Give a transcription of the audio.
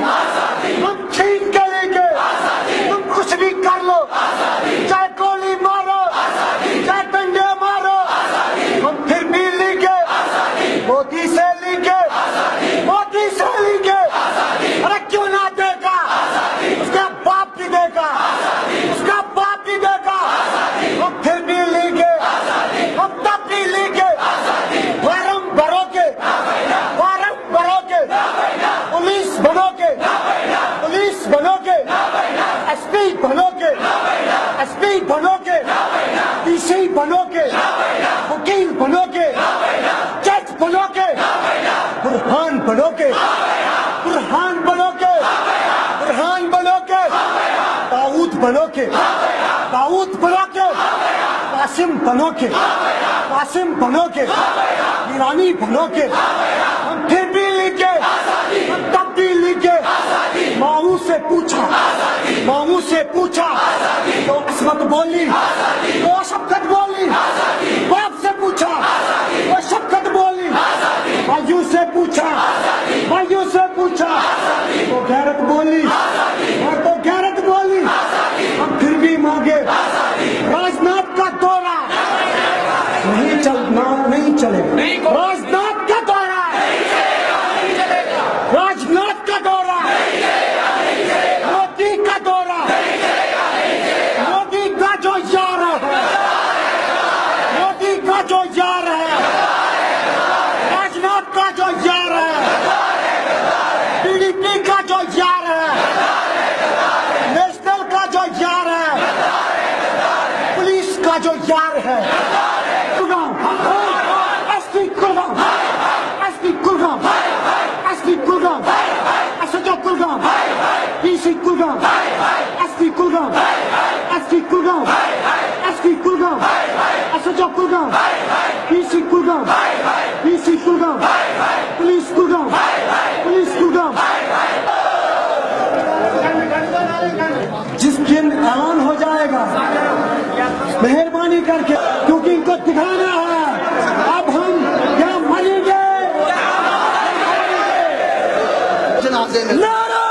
تم چھین کے لے کے تم کچھ بھی کر لو، چاہے گولی مارو چاہے ڈنڈے مارو، ہم پھر بھی لیگے مودی سے لیگے، مودی سے لیگے۔ ارے کیوں نہ دے گا؟ اس کا باپ بھی دے گا، اس کا باپ بھی دے گا، ہم پھر بھی لیگے، ہم تب بھی لیگے۔ فارم بھرو گے، فارم بھرو گے، پولیس بنو گے، پولیس بنو گے، ایس پی بنو گے، ایس پی بنو گے، ڈی سی بنو گے، وکیل بنو گے، جج بنو گے، برہان بنو گے، برہان بنو گے، برہان بنو گے، داؤد بنو گے، داؤد بنو گے، قاسم بنو گے، قاسم بنو گے، ایرانی بنو گے، ہم پھر بھی لیگے، ہم تب بھی لیگے۔ ماموں سے پوچھا، ماموں سے پوچھا تو عصمت بولی، تو شفقت بولی، باپ سے پوچھا تو شفقت بولی، بھائیوں سے پوچھا، بھائیوں سے پوچھا تو غیرت بولی، اور تو غیرت بولی۔ ہم پھر بھی مانگے راجناتھ کا دورہ نہیں چلنا، نہیں چلے گا، راجناتھ کا دورہ، راجناتھ کا دورہ، مودی کا دورہ، مودی کا جو یار ہے، مودی کا جو یار ہے، راجناتھ کا جو یار ہے، پی ڈی پی کا جو یار ہے، نیشنل کا جو یار ہے، پولیس کا جو یار ہے، S P Kulgam, S P Kulgam, S P Kulgam, S H O Kulgam, D C Kulgam, S P Kulgam, S P Kulgam, S P Kulgam, S H O Kulgam, D C Kulgam, D C Kulgam, police Kulgam, police Kulgam. جس دن اعلان ہو جائے گا مہربانی کر کے، کیونکہ ان کو دکھانا ہے اب ہم یا مریں گے۔ نعرہ